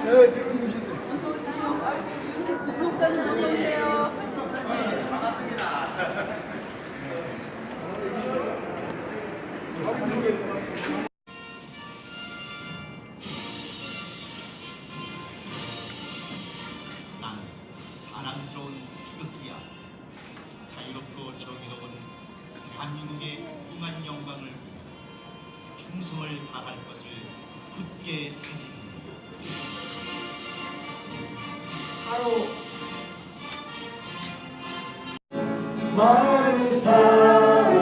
네, 대표님. 나는 자랑스러운 태극기야. 자유롭고 정의로운 대한민국의 무궁한 영광을 위해 충성을 다할 것을 굳게 다짐한다. 바로 많은 사람들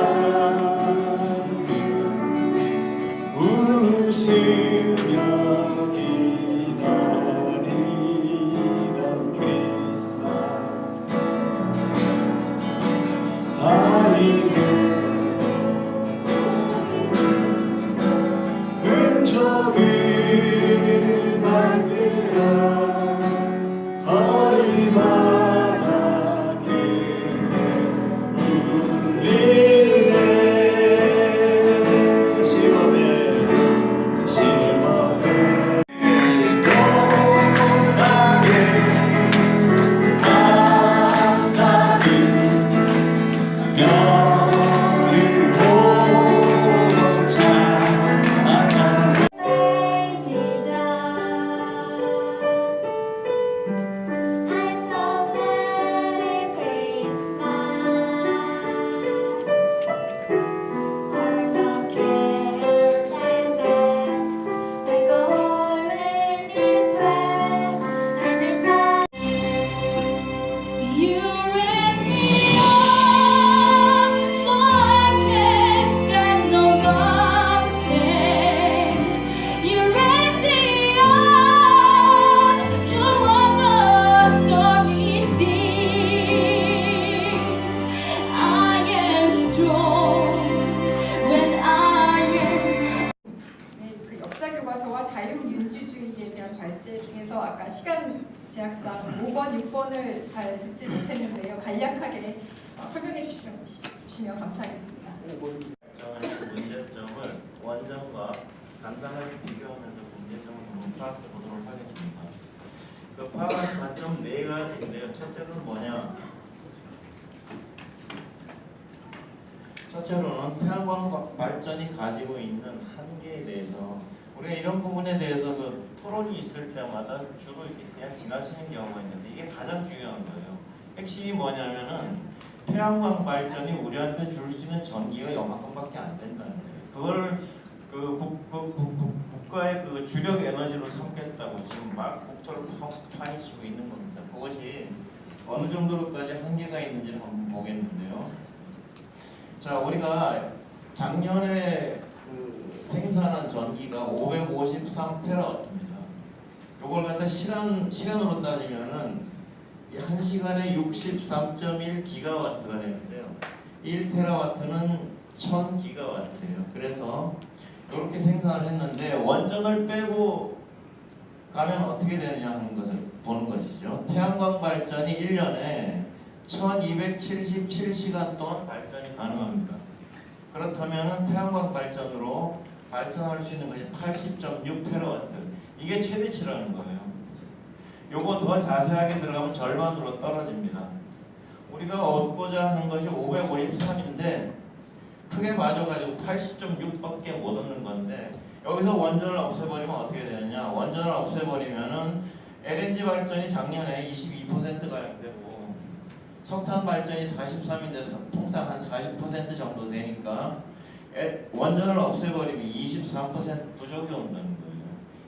웃으며 기다리던 크리스마스 아이들 은총을 만들어 거리마다 그네 울리네 시범에 동방에 앞산을 별을 보고 찾아 I'm so Merry Christmas. All the carols and bells are going this way, and it's all you raise me up so I can stand the mountain. You raise me up to walk the stormy sea. I am strong when I am. 네, 그 역사 교과서와 자유민주주의에 대한 발제 중에서 아까 시간 제약상 5번, 6번을 잘 듣지 못했는데요. 간략하게 설명해 주시면 감사하겠습니다. 문제점을 원점과 간단하게 비교하면서 문제점을 좀 파악해 보도록 하겠습니다. 그 파악할 관점 네 가지인데요. 첫째로는 뭐냐? 첫째로는 태양광 발전이 가지고 있는 한계에 대해서 우리가 이런 부분에 대해서 그 토론이 있을 때마다 주로 이렇게 그냥 지나치는 경우가 있는데 이게 가장 중요한 거예요. 핵심이 뭐냐면은 태양광 발전이 우리한테 줄 수 있는 전기가 이만큼밖에 안 된다는 거예요. 그걸 국가의 그 주력 에너지로 삼겠다고 지금 막 국토를 파헤치고 있는 겁니다. 그것이 어느 정도로까지 한계가 있는지를 한번 보겠는데요. 자, 우리가 작년에 그 생산한 전기가 553테라와트입니다. 이걸 갖다 시간으로 따지면은 1시간에 63.1 기가와트가 되는데요. 1테라와트는 1000기가와트예요. 그래서 이렇게 생산을 했는데 원전을 빼고 가면 어떻게 되느냐 하는 것을 보는 것이죠. 태양광 발전이 1년에 1277시간 동안 발전이 가능합니다. 그렇다면 태양광 발전으로 발전할 수 있는 것이 80.6테라와트. 이게 최대치라는 거예요. 요거 더 자세하게 들어가면 절반으로 떨어집니다. 우리가 얻고자 하는 것이 553인데 크게 맞아가지고 80.6밖에 못 얻는 건데 여기서 원전을 없애버리면 어떻게 되느냐? 원전을 없애버리면은 LNG 발전이 작년에 22%가량 되고 석탄 발전이 43인데 통상 한 40% 정도 되니까 원전을 없애버리면 23% 부족이 온다는 거예요.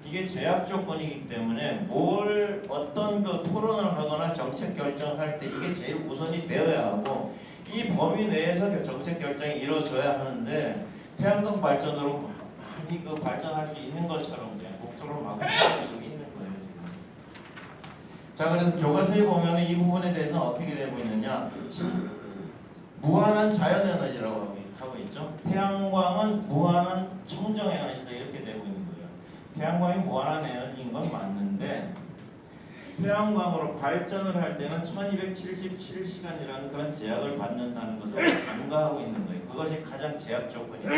이게 제약 조건이기 때문에 어떤 그 토론을 하거나 정책 결정을 할 때 이게 제일 우선이 되어야 하고 이 범위 내에서 정책 결정이 이루어져야 하는데 태양광 발전으로 많이 그 발전할 수 있는 것처럼 국토를 마구 파헤치고 있는 거예요 지금. 자, 그래서 교과서에 보면 이 부분에 대해서는 어떻게 되고 있느냐? 무한한 자연 에너지라고 하고 있죠. 태양광은 무한한 청정 에너지다 이렇게 되고 있는 거예요. 태양광이 무한한 에너지인 건 맞는데 태양광으로 발전을 할 때는 1277시간이라는 그런 제약을 받는다는 것을 간과하고 있는 거예요. 그것이 가장 제약 조건이에요.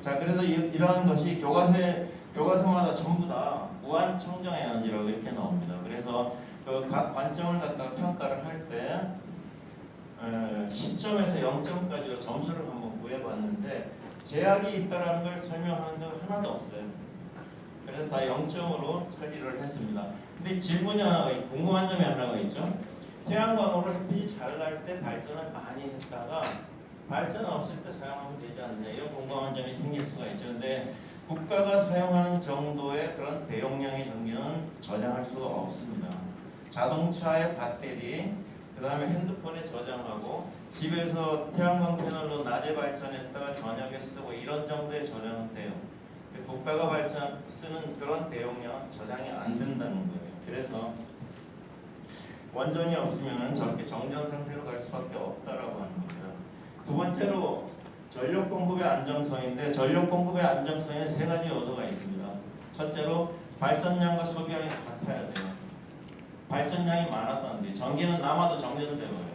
자, 그래서 이러한 것이 교과서마다 전부 다 무한 청정 에너지라고 이렇게 나옵니다. 그래서 그 각 관점을 갖다가 평가를 할 때 10점에서 0점까지로 점수를 한번 구해봤는데 제약이 있다라는 걸 설명하는 데가 하나도 없어요. 그래서 다 0점으로 처리를 했습니다. 근데 질문이 하나가 궁금한 점이 하나가 있죠. 태양광으로 햇빛이 잘 날 때 발전을 많이 했다가 발전 없을 때 사용하면 되지 않느냐 이런 궁금한 점이 생길 수가 있죠. 근데 국가가 사용하는 정도의 그런 대용량의 전기는 저장할 수가 없습니다. 자동차의 배터리, 그 다음에 핸드폰에 저장하고 집에서 태양광 패널로 낮에 발전했다가 저녁에 쓰고 이런 정도의 저장은 돼요. 국가가 쓰는 그런 대용량은 저장이 안 된다는 거예요. 그래서 원전이 없으면 저렇게 정전 상태로 갈 수밖에 없다라고 하는 겁니다. 두 번째로 전력 공급의 안정성인데 전력 공급의 안정성에는 세 가지 요소가 있습니다. 첫째로 발전량과 소비량이 같아야 돼요. 발전량이 많았다는데 전기는 남아도 정전되어요.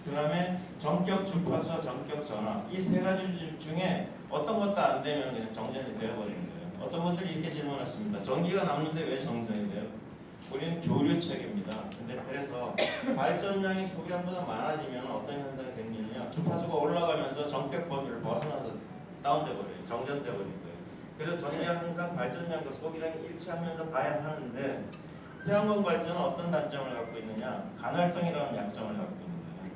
그 다음에 전격 주파수와 전격 전압 이 세 가지 중에 어떤 것도 안 되면 그냥 정전이 되어버리는 거예요. 어떤 분들이 이렇게 질문하십니다. 전기가 남는데 왜 정전이 돼요? 우리는 교류체계입니다. 근데 그래서 발전량이 소비량보다 많아지면 어떤 현상이 생기느냐? 주파수가 올라가면서 전격 범위를 벗어나서 다운돼 버려요. 정전돼 버린 거예요. 그래서 전기는 항상 발전량과 소비량이 일치하면서 봐야 하는데 태양광 발전은 어떤 단점을 갖고 있느냐? 간헐성이라는 약점을 갖고 있는 거예요.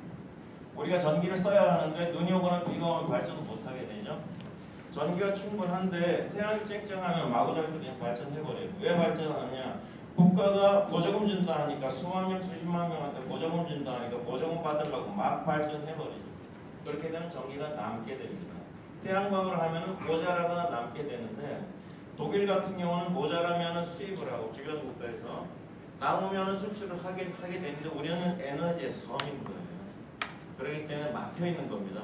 우리가 전기를 써야 하는데 눈이 오거나 비가 오면 발전을 못하게 되죠. 전기가 충분한데 태양이 쨍쨍하면 마구잡이로 그냥 발전해버려요. 왜 발전하느냐? 국가가 보조금 준다 하니까 수만 명, 수십만 명한테 보조금 준다 하니까 보조금 받으려고 막 발전해버리죠. 그렇게 되면 전기가 남게 됩니다. 태양광으로 하면 모자라거나 남게 되는데 독일 같은 경우는 모자라면 수입을 하고 주변 국가에서 남으면 수출을 하게 되는데 우리는 에너지의 섬인 거예요. 그렇기 때문에 막혀 있는 겁니다.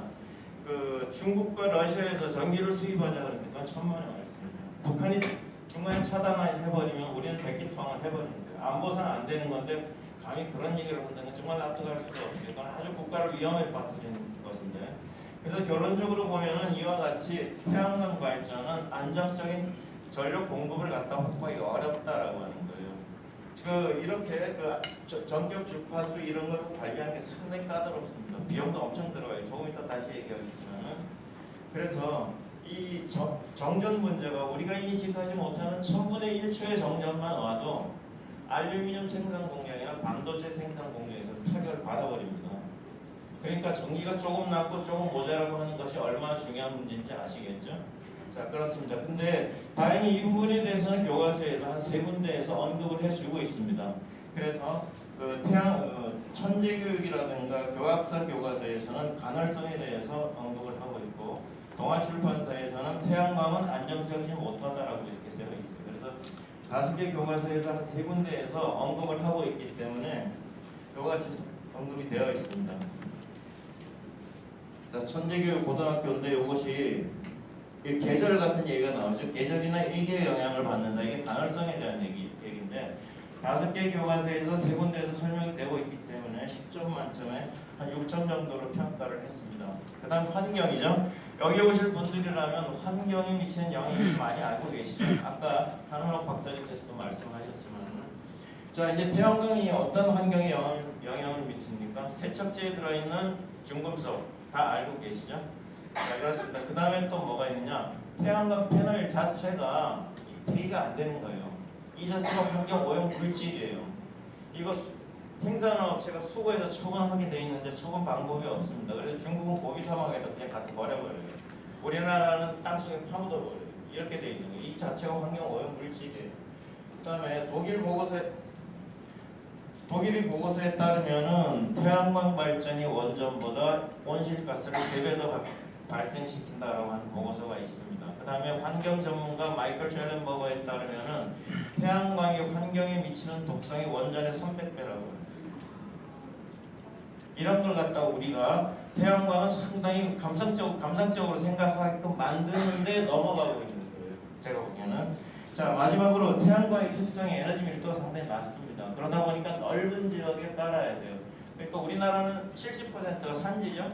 그 중국과 러시아에서 전기를 수입하자 그러니까 천만에 왔습니다. 북한이 중간에 차단해버리면 우리는 백기통을 해버리는 거예요. 안보상 안 되는 건데 감히 그런 얘기를 한다는 건 정말 납득할 수가 없어요. 이건 아주 국가를 위험에 빠뜨리는 것인데 그래서 결론적으로 보면은 이와 같이 태양광 발전은 안정적인 전력 공급을 갖다 확보하기 어렵다라고 하는 거예요. 이렇게 전격 주파수 이런 걸 관리하는 게 상당히 까다롭습니다. 비용도 엄청 들어가요. 조금 이따 다시 얘기하겠지만 그래서 이 정전 문제가 우리가 인식하지 못하는 1000분의 1초의 정전만 와도 알루미늄 생산 공장이나 반도체 생산 공장에서 타격을 받아버립니다. 그러니까 전기가 조금 남고 조금 모자라고 하는 것이 얼마나 중요한 문제인지 아시겠죠? 자, 그렇습니다. 근데 다행히 이 부분에 대해서는 교과서에서 한 3군데에서 언급을 해주고 있습니다. 그래서 천재교육이라든가 교학사 교과서에서는 간헐성에 대해서 언급을 하고 있고 동아출판사에서는 태양광은 안정적이지 못하다라고 이렇게 되어 있어요. 그래서 5개 교과서에서 한 3군데에서 언급을 하고 있기 때문에 이같이 언급이 되어 있습니다. 자, 천재교육 고등학교인데 이것이 계절 같은 얘기가 나오죠. 계절이나 일기에 영향을 받는다. 이게 간헐성에 대한 얘기인데 5개 교과서에서 3군데에서 설명이 되고 있기 때문에 10점 만점에 한 6점 정도로 평가를 했습니다. 그 다음 환경이죠. 여기 오실 분들이라면 환경에 미치는 영향을 많이 알고 계시죠. 아까 한은옥 박사님께서도 말씀하셨지만 자, 이제 태양광이 어떤 환경에 영향을 미칩니까? 세척제에 들어있는 중금속 다 알고 계시죠? 자, 그렇습니다. 그 다음에 또 뭐가 있느냐? 태양광 패널 자체가 폐기가 안 되는 거예요. 이 자체가 환경 오염 물질이에요. 이거 생산업체가 수거해서 처분하게 돼 있는데 처분 방법이 없습니다. 그래서 중국은 고기 사막에다 그냥 갖다 버려버려요. 우리나라는 땅속에 파묻어버려요. 이렇게 돼 있는 거예요. 이 자체가 환경 오염 물질이에요. 그 다음에 독일이 보고서에 따르면은 태양광 발전이 원전보다 온실가스를 3배 더 발생시킨다라고 하는 보고서가 있습니다. 그 다음에 환경 전문가 마이클 셜렌버거에 따르면은 태양광이 환경에 미치는 독성이 원전의 300배라고 해요. 이런 걸 갖다가 우리가 태양광은 상당히 감상적으로 생각하게끔 만드는데 넘어가고 있는 거예요. 제가 보기에는. 자, 마지막으로 태양광의 특성이 에너지 밀도가 상당히 낮습니다. 그러다 보니까 넓은 지역에 깔아야 돼요. 그러니까 우리나라는 70%가 산지죠.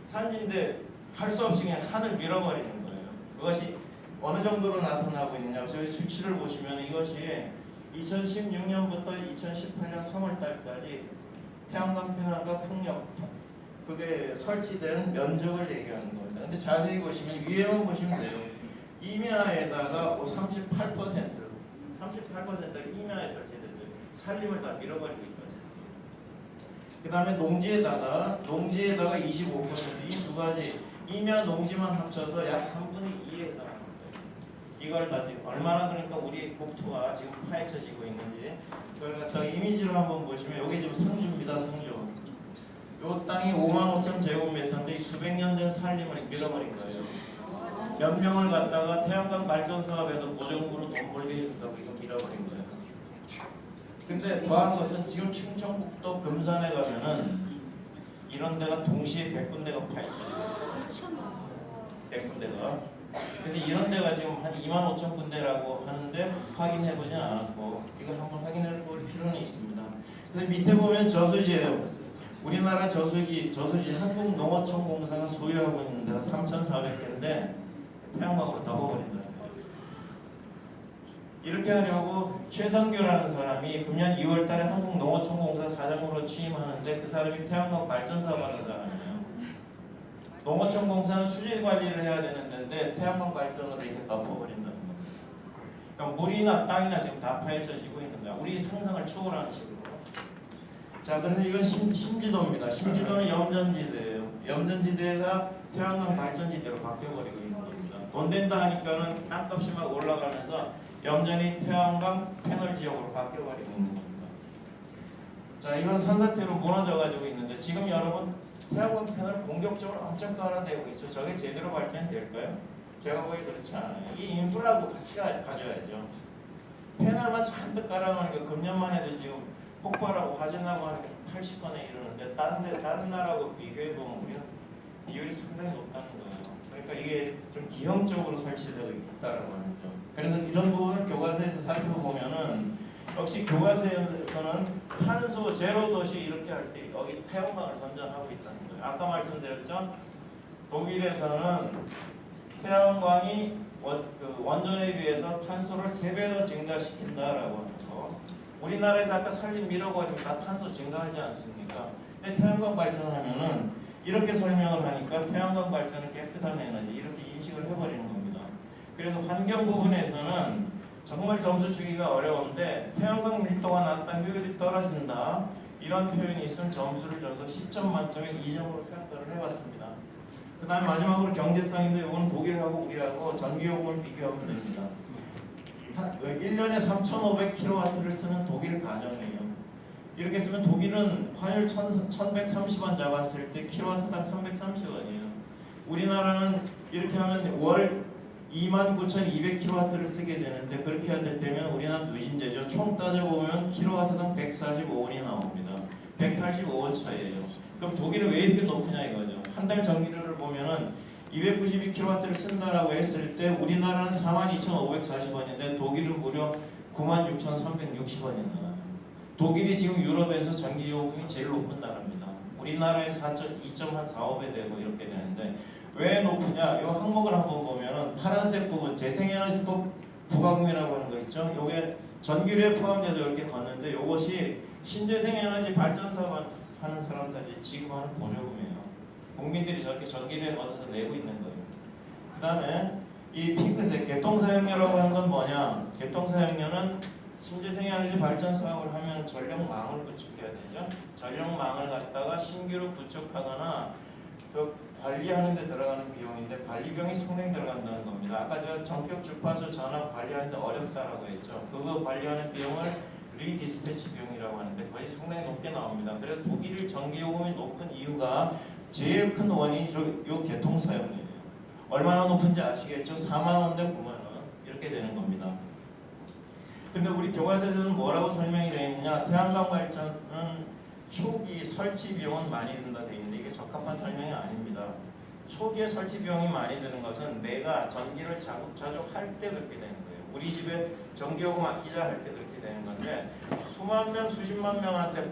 산지인데 할 수 없이 그냥 산을 밀어버리는 거예요. 그것이 어느 정도로 나타나고 있느냐. 저희 수치를 보시면 이것이 2016년부터 2018년 3월달까지 태양광 패널과 풍력 그게 설치된 면적을 얘기하는 겁니다. 근데 자세히 보시면 위에만 보시면 돼요. 임야에다가 38%가 임야에 설치됐어요. 산림을 다 밀어버리고 있거든요. 그 다음에 농지에다가 25%이 두 가지 임야 농지만 합쳐서 약 3분의 2에 해당합니다. 이걸 다 지금 얼마나 그러니까 우리 국토가 지금 파헤쳐지고 있는지 그걸 갖다가 이미지로 한번 보시면 이게 지금 상주입니다. 상주. 요 땅이 5만 5천 제곱미터인데 수백 년 된 산림을 밀어버린 거예요. 몇 명을 갖다가 태양광 발전 사업에서 보조금으로 돈 벌게 해준다고 이거 밀어버린 거예요. 근데 더한 것은 지금 충청북도 금산에 가면은 이런 데가 동시에 100군데가 파헤쳐져요. 100군데가. 그래서 이런 데가 지금 한 2만 5천 군데라고 하는데 확인해보진 않았고 이걸 한번 확인해볼 필요는 있습니다. 근데 밑에 보면 저수지예요. 우리나라 저수지 한국농어촌공사가 소유하고 있는 데가 3,400개인데 태양광으로 덮어버린다는 거예요. 이렇게 하려고 최성규라는 사람이 금년 2월달에 한국농어촌공사 사장으로 취임하는데 그 사람이 태양광 발전 사업하는 사람이에요. 농어촌공사는 수질 관리를 해야 되는 데인데 태양광 발전으로 이렇게 덮어버린다는 겁니다. 그러니까 물이나 땅이나 지금 다 파헤쳐지고 있는 거야. 우리 상상을 초월하는 식으로. 자, 그래서 이건 신지도입니다. 신지도는 염전지대예요. 염전지대가 태양광 발전지대로 바뀌어버리고 있는 겁니다. 돈 된다 하니까는 땅값이 막 올라가면서 염전이 태양광 패널 지역으로 바뀌어버리고 있는 겁니다. 자, 이건 산사태로 무너져가지고 있는데 지금 여러분 태양광 패널 공격적으로 엄청 깔아대고 있죠. 저게 제대로 발전이 될까요? 제가 보기 그렇지 않아요. 이 인프라도 같이 가져야죠. 패널만 잔뜩 깔아놓으니까 금년만 해도 지금 폭발하고 화재나고 하는 게 80건에 이르는데 다른 나라하고 비교해보면 우리는 비율이 상당히 높다는 거예요. 그러니까 이게 좀 기형적으로 설치되고 있다라고 하는 점. 그래서 이런 부분을 교과서에서 살펴보면은 역시 교과서에서는 탄소 제로 도시 이렇게 할 때 여기 태양광을 선전하고 있다는 거예요. 아까 말씀드렸죠? 독일에서는 태양광이 원전에 비해서 탄소를 3배 더 증가시킨다라고 하는 거. 우리나라에서 아까 산림 밀어버리면 다 탄소 증가하지 않습니까? 근데 태양광 발전하면은 이렇게 설명을 하니까 태양광 발전은 깨끗한 에너지 이렇게 인식을 해버리는 겁니다. 그래서 환경 부분에서는 정말 점수 주기가 어려운데 태양광 밀도가 낮다, 효율이 떨어진다 이런 표현이 있으면 점수를 줘서 10점 만점에 2점으로 평가를 해봤습니다. 그 다음에 마지막으로 경제성인데 이건 독일하고 우리하고 전기요금을 비교하면 됩니다. 1년에 3,500kW를 쓰는 독일 가정이에요. 이렇게 쓰면 독일은 환율 1,130원 잡았을 때 킬로와트당 330원이에요. 우리나라는 이렇게 하면 월 29,200kW를 쓰게 되는데 그렇게 할 때 되면 우리나라 누진제죠. 총 따져보면 킬로와트당 145원이 나옵니다. 185원 차이예요. 그럼 독일은 왜 이렇게 높으냐 이거죠. 한 달 전기료를 보면은 292kW를 쓴다라고 했을 때 우리나라는 42,540원인데 독일은 무려 96,360원이나. 독일이 지금 유럽에서 전기요금이 제일 높은 나라입니다. 우리나라의 2.45배 되고 이렇게 되는데 왜 높으냐? 이 항목을 한번 보면은 파란색 부분 재생에너지법 부가금이라고 하는 거 있죠. 요게 전기료에 포함돼서 이렇게 걷는데 요것이 신재생에너지 발전 사업 하는 사람들이 지급하는 보조금이에요. 국민들이 저렇게 전기료에 걷어서 내고 있는 거예요. 그 다음에 이 핑크색 개통사용료라고 하는 건 뭐냐? 개통사용료는 신재생에너지 발전 사업을 하면 전력망을 구축해야 되죠. 전력망을 갖다가 신규로 구축하거나 그 관리하는 데 들어가는 비용인데 관리비용이 상당히 들어간다는 겁니다. 아까 제가 전격 주파수 전압 관리하는 데 어렵다라고 했죠. 그거 관리하는 비용을 리디스패치 비용이라고 하는데 거의 상당히 높게 나옵니다. 그래서 독일 전기요금이 높은 이유가 제일 큰 원인이 요 개통사용료예요. 얼마나 높은지 아시겠죠? 4만원 대 9만원 이렇게 되는 겁니다. 근데 우리 교과서에서는 뭐라고 설명이 되어 있느냐? 태양광 발전은 초기 설치 비용은 많이 든다 되어 있는데 이게 적합한 설명이 아닙니다. 초기에 설치 비용이 많이 드는 것은 내가 전기를 자급자족 할 때 그렇게 되는 거예요. 우리 집에 전기요금 아끼자 할 때 그렇게 되는 건데 수만 명, 수십만 명한테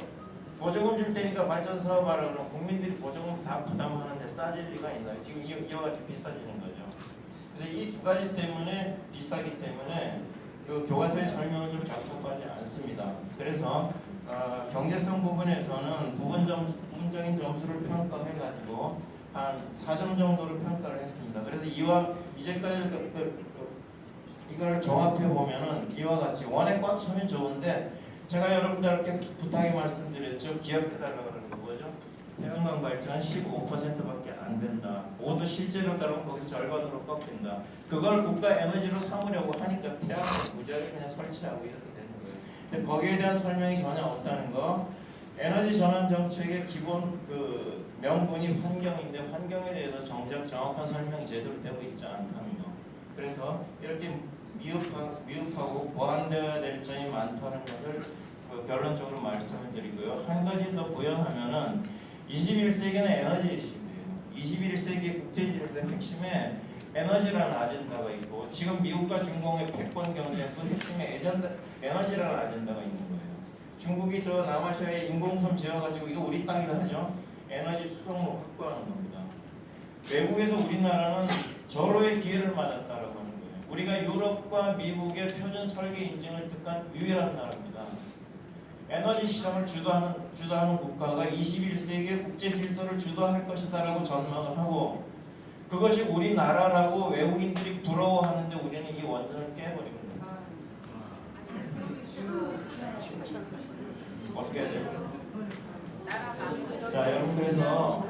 보조금 줄 테니까 발전 사업하라 그러면 국민들이 보조금 다 부담하는데 싸질 리가 있나요? 지금 이와 같이 비싸지는 거죠. 그래서 이 두 가지 때문에 비싸기 때문에 그 교과서의 설명은 좀 적합하지 않습니다. 그래서 경제성 부분에서는 부분적인 점수를 평가해가지고 한 4점 정도를 평가를 했습니다. 그래서 이제까지 이걸 종합해 보면은 이와 같이 원에 꽉 차면 좋은데 제가 여러분들께 부탁의 말씀드렸죠. 기억해달라고 그러는 거 뭐죠? 태양광 발전 15%밖에 안 된다. 5도 실제로 따르면 거기서 절반으로 꺾인다. 그걸 국가 에너지로 삼으려고 하니까 태양광 무지하게 그냥 설치하고 이렇게 되는 거예요. 근데 거기에 대한 설명이 전혀 없다는 거. 에너지 전환 정책의 기본 그 명분이 환경인데 환경에 대해서 정작 정확한 설명이 제대로 되고 있지 않다는 거. 그래서 이렇게 미흡하고 보완되어야 될 점이 많다는 것을 결론적으로 말씀을 드리고요. 한 가지 더 부연하면은 21세기는 에너지 시대예요. 21세기 국제질서의 핵심에 에너지라는 아젠다가 있고 지금 미국과 중공의 패권 경쟁 그 핵심에 에너지라는 아젠다가 있는 거예요. 중국이 저 남아시아에 인공섬 지어가지고 이거 우리 땅이다 하죠. 에너지 수송로 확보하는 겁니다. 외국에서 우리나라는 절호의 기회를 맞았다라고 하는 거예요. 우리가 유럽과 미국의 표준 설계 인증을 득한 유일한 나라입니다. 에너지 시장을 주도하는 국가가 21세기의 국제 질서를 주도할 것이다라고 전망을 하고 그것이 우리나라라고 외국인들이 부러워하는데 우리는 이 원전을 깨버리는 거예요. 어떻게 해야 돼요? 자, 여러분 그래서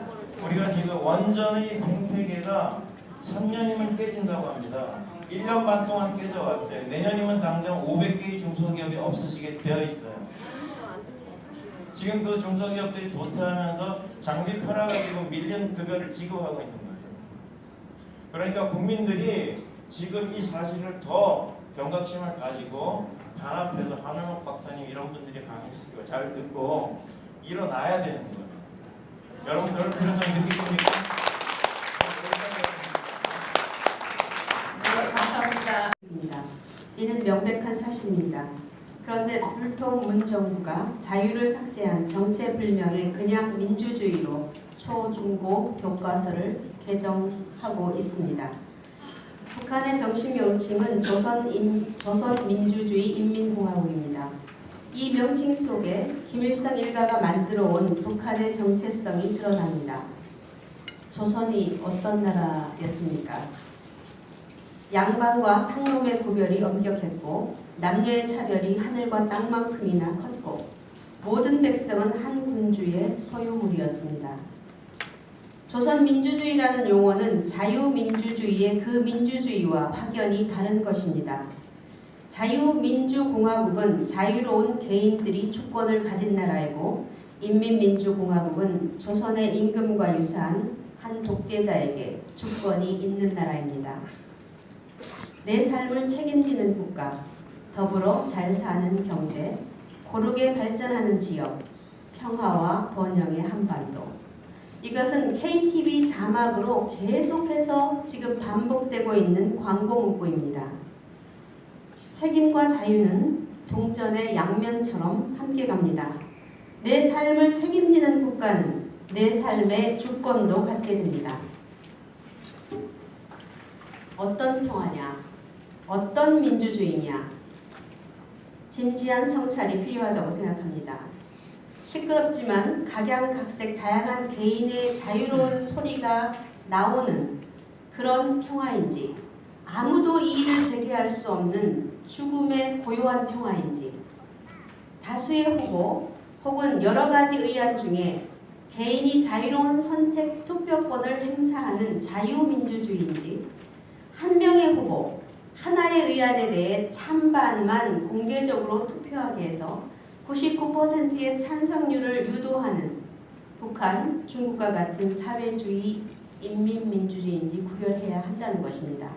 우리가 지금 원전의 생태계가 3년이면 깨진다고 합니다. 1년 반 동안 깨져왔어요. 내년이면 당장 500개의 중소기업이 없어지게 되어 있어요. 지금 그 중소기업들이 도태하면서 장비 팔아가지고 밀린 급여를 지급하고 있는 거예요. 그러니까 국민들이 지금 이 사실을 더 경각심을 가지고 단합해서 한원옥 박사님 이런 분들이 강의시키고 잘 듣고 일어나야 되는 거예요. 여러분 그럴 필요성이 느끼십니까? 네, 감사합니다. 이는 명백한 사실입니다. 그런데 불통 문정부가 자유를 삭제한 정체불명의 그냥 민주주의로 초, 중고 교과서를 개정하고 있습니다. 북한의 정식 명칭은 조선민주주의 인민공화국입니다. 이 명칭 속에 김일성 일가가 만들어온 북한의 정체성이 드러납니다. 조선이 어떤 나라였습니까? 양반과 상놈의 구별이 엄격했고 남녀의 차별이 하늘과 땅만큼이나 컸고 모든 백성은 한 군주의 소유물이었습니다. 조선민주주의라는 용어는 자유민주주의의 그 민주주의와 확연히 다른 것입니다. 자유민주공화국은 자유로운 개인들이 주권을 가진 나라이고 인민민주공화국은 조선의 임금과 유사한 한 독재자에게 주권이 있는 나라입니다. 내 삶을 책임지는 국가, 더불어 잘 사는 경제, 고르게 발전하는 지역, 평화와 번영의 한반도. 이것은 KTV 자막으로 계속해서 지금 반복되고 있는 광고 문구입니다. 책임과 자유는 동전의 양면처럼 함께 갑니다. 내 삶을 책임지는 국가는 내 삶의 주권도 갖게 됩니다. 어떤 평화냐? 어떤 민주주의냐? 진지한 성찰이 필요하다고 생각합니다. 시끄럽지만 각양각색 다양한 개인의 자유로운 소리가 나오는 그런 평화인지 아무도 이의를 제기할 수 없는 죽음의 고요한 평화인지 다수의 후보 혹은 여러 가지 의안 중에 개인이 자유로운 선택 투표권을 행사하는 자유민주주의인지 한 명의 후보 하나의 의안에 대해 찬반만 공개적으로 투표하게 해서 99%의 찬성률을 유도하는 북한, 중국과 같은 사회주의 인민민주주의인지 구별해야 한다는 것입니다.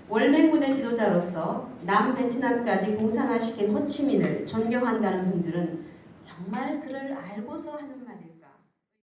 월맹군의 지도자로서 남베트남까지 공산화시킨 호치민을 존경한다는 분들은 정말 그를 알고서 하는 말일까요?